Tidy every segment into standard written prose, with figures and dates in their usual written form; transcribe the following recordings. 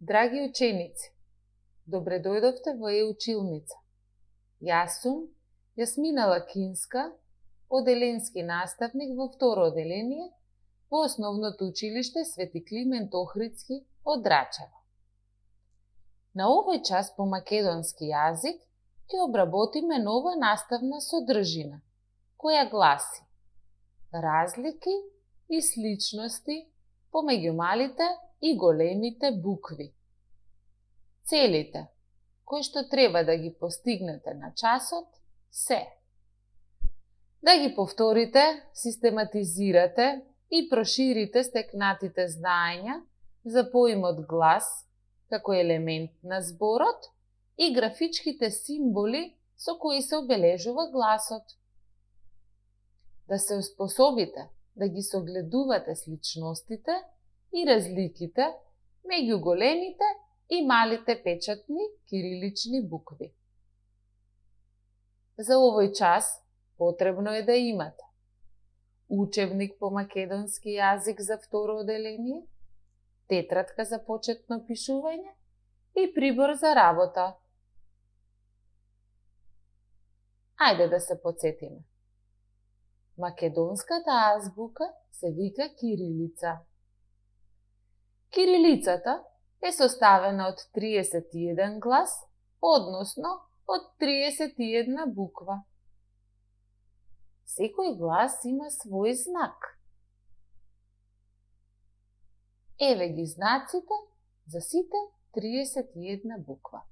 Драги ученици, добре дојдовте во училница. Јас сум Јасмина Лакинска, оделенски наставник во второ оделение во Основното училиште Свети Климент Охридски од Драчево. На овој час по македонски јазик ќе обработиме нова наставна содржина, која гласи разлики и сличности помеѓу малите и големите букви. Целите кои што треба да ги постигнете на часот се да ги повторите, систематизирате и проширите стекнатите знаења за поимот глас како елемент на зборот и графичките символи со кои се обележува гласот. Да се успособите да ги согледувате сличностите и разликите меѓу големите и малите печатни кирилични букви. За овој час потребно е да имате учебник по македонски јазик за второ оделение, тетрадка за почетно пишување и прибор за работа. Ајде да се потсетиме. Македонската азбука се вика кирилица. Кирилицата е составена од 31 глас, односно од 31 буква. Секој глас има свој знак. Еве ги знаците за сите 31 буква.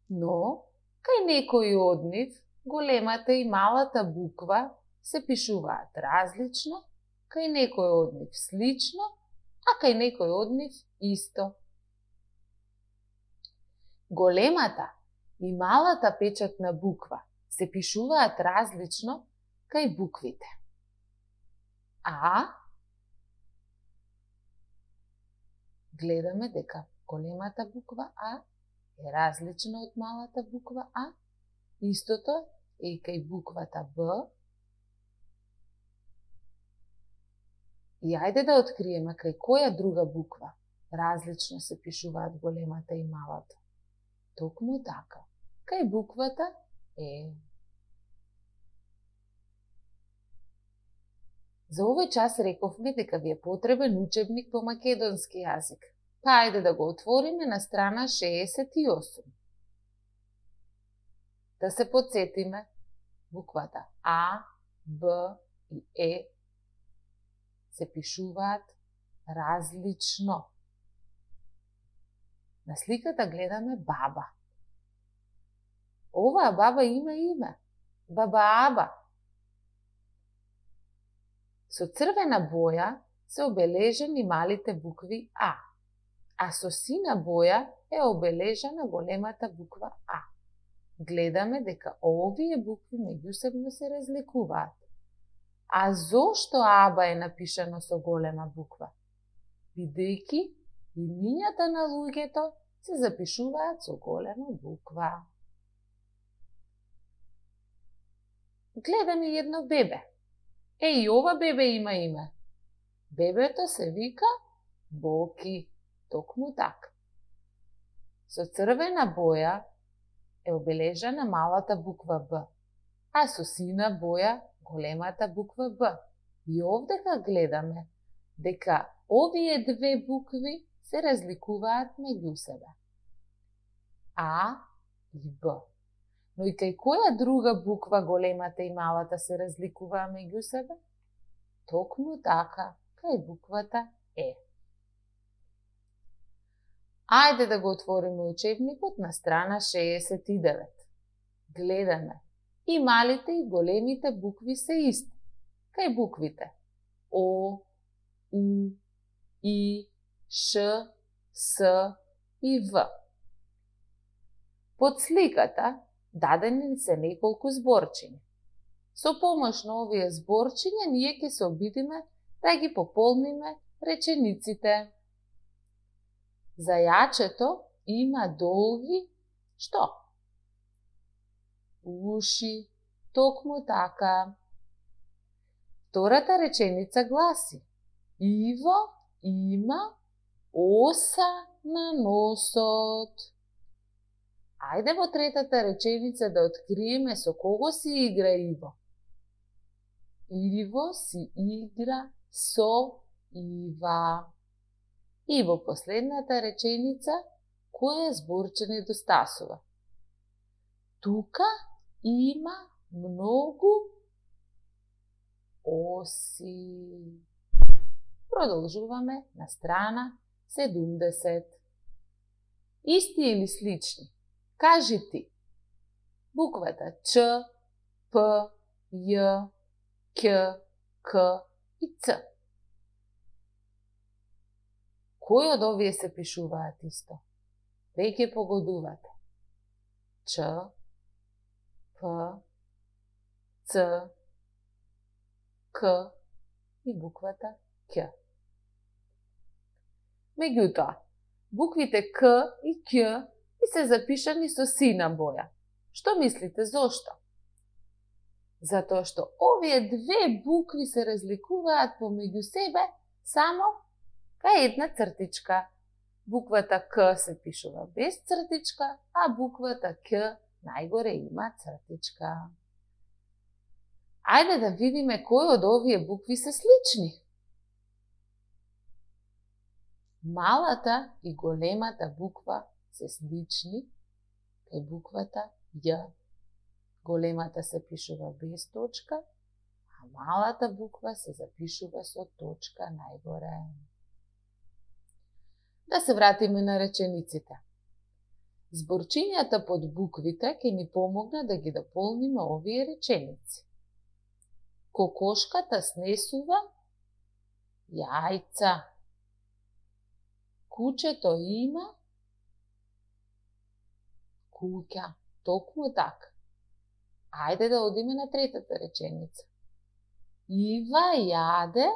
Но, кај некои од нив, големата и малата буква се пишуваат различно, кај некој од нив слично, а кај некој од нив исто. Големата и малата печатна буква се пишуваат различно кај буквите. Гледаме дека големата буква А е различна од малата буква А. Истото е и кај буквата Б. И ајде да откриеме кај која друга буква различно се пишуваат големата и малата. Токму така, кај буквата Е. За овој час рековме дека ви е потребен учебник по македонски јазик. Па ајде да го отвориме на страна 68. Да се потсетиме, буквата А, Б и Е се пишуваат различно. На сликата гледаме баба. Оваа баба има име. Баба Аба. Со црвена боја се обележени малите букви а со сина боја е обележена големата буква А. Гледаме дека овие букви меѓусебно се разликуваат. А зошто Аба е напишано со голема буква? Бидејќи имињата на луѓето се запишуваат со голема буква. Гледаме едно бебе. И ова бебе има име. Бебето се вика Боки. Токму така. Со црвена боја е обележана малата буква Б, а со сина боја големата буква Б. И овдека гледаме дека овие две букви се разликуваат меѓу себе. А и Б. Но и кај која друга буква големата и малата се разликуваа меѓу себе? Токму така, кај буквата Е. Ајде да го отвориме учебникот на страна 69. Гледаме. И малите и големите букви се исти. Кај буквите О, У, И, Ш, С и В. Под сликата дадени се неколку зборчиња. Со помош на овие зборчиња ние ќе се обидиме да ги пополниме речениците. Зајачето има долги што? Уши. Токму така. Втората реченица гласи Иво има Оса на носот. Ајде во третата реченица да откриеме со кого си игра Иво. Иво си игра со Ива. И во последната реченица, кој зборче недостасува? Тука има многу оси. Продолжуваме на страна 70. Исти или слични? Кажи ти. Буквата Ч, П, Ј, Қ, К и Ц. Кој од овие се пишуваат исто? Веќе погодувате. Ч, П, Ц, К и буквата Қ. Меѓутоа, буквите К и Қ и се запишани со сина боја. Што мислите, зошто? Затоа што овие две букви се разликуваат помеѓу себе само кај една цртичка. Буквата К се пишува без цртичка, а буквата Қ најгоре има цртичка. Ајде да видиме кои од овие букви се слични. Малата и големата буква се слични кај буквата Ј. Големата се пишува без точка, а малата буква се запишува со точка најгоре. Да се вратиме на речениците. Зборчињата под буквите ќе ни помогна да ги дополниме овие реченици. Кокошката снесува јајца. Кучето има куќа. Токму така. Ајде да одиме на третата реченица. Ива јаде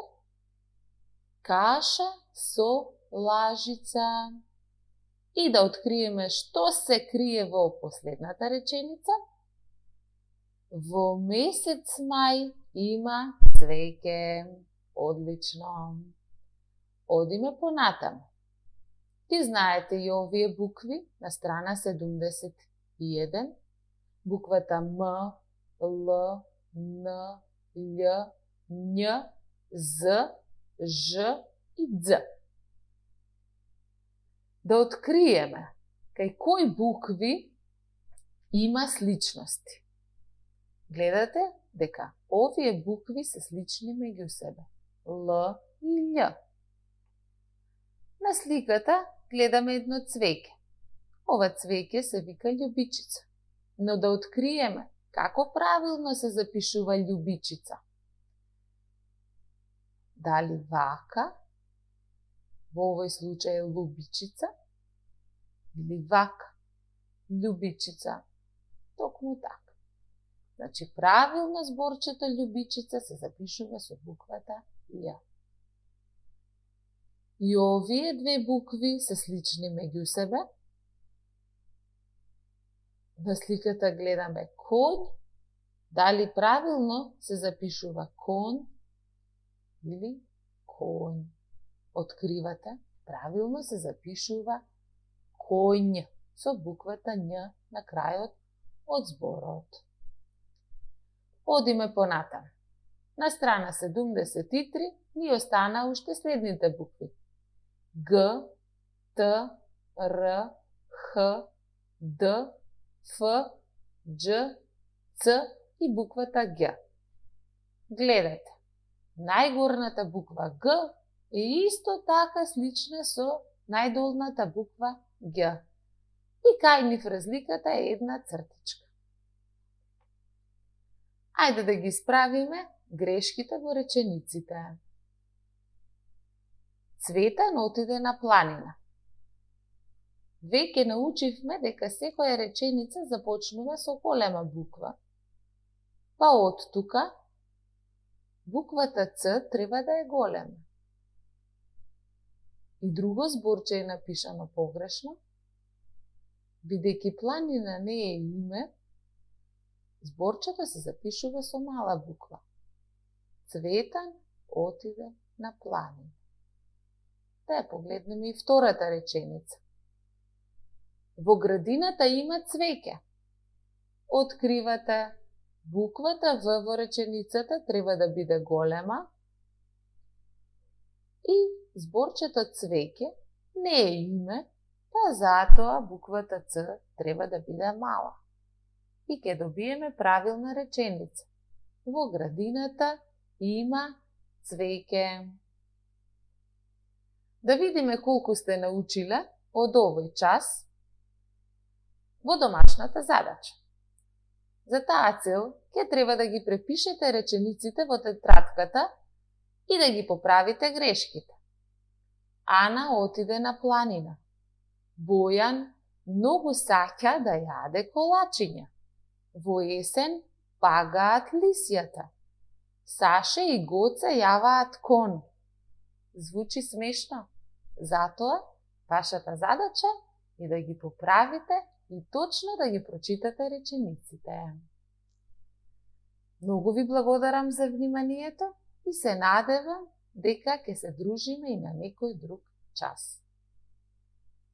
каша со лажица. И да откриеме што се крие во последната реченица. Во месец мај има цвеќе. Одлично. Одиме понатаму. Ти знаете и овие букви на страна 71. Буквата М, Л, Н, Љ, Њ, З, Ж и Дз. Да откриеме кај кои букви има сличности. Гледате дека овие букви се слични меѓу себе. Л и Љ. На сликата гледаме едно цвеќе. Ова цвеќе се вика љубичица. Но да откриеме како правилно се запишува љубичица. Дали вака, во овој случај лубичица, или вака, љубичица, токму така. Значи правилно зборчето љубичица се запишува со буквата Љ. И овие две букви се слични меѓу себе. На сликата гледаме конј, дали правилно се запишува кон или конј. Откривате, правилно се запишува коњ со буквата Њ на крајот од зборот. Одиме понатаму. На страна 73 ни остана уште следните букви. Г, Т, Р, Х, Д, Ф, Дж, Ц и буквата Г. Гледате, најгорната буква Г е исто така слична со најдолната буква Г. И кај нив разликата е една цртичка. Ајде да ги исправиме грешките во речениците. Цветан отиде на планина. Веќе научивме дека секоја реченица започнува со голема буква. Па од тука буквата Ц треба да е голема. И друго зборче е напишано погрешно. Бидејќи планина не е име, зборчето се запишува со мала буква. Цветан отиде на планина. Да ја погледнеме и втората реченица. Во градината има цвеќе. Откривате, буквата В во реченицата треба да биде голема и зборчето цвеќе не е име, па затоа буквата Ц треба да биде мала. И ќе добиеме правилна реченица. Во градината има цвеќе. Да видиме колку сте научиле од овој час во домашната задача. За таа цел ќе треба да ги препишете речениците во тетрадката и да ги поправите грешките. Ана отиде на планина. Бојан многу саќа да јаде колачиња. Во есен пагаат лисјата. Саше и Гоце јаваат кон. Звучи смешно. Затоа, вашата задача е да ги поправите и точно да ги прочитате речениците. Многу ви благодарам за вниманието и се надевам дека ќе се дружиме и на некој друг час.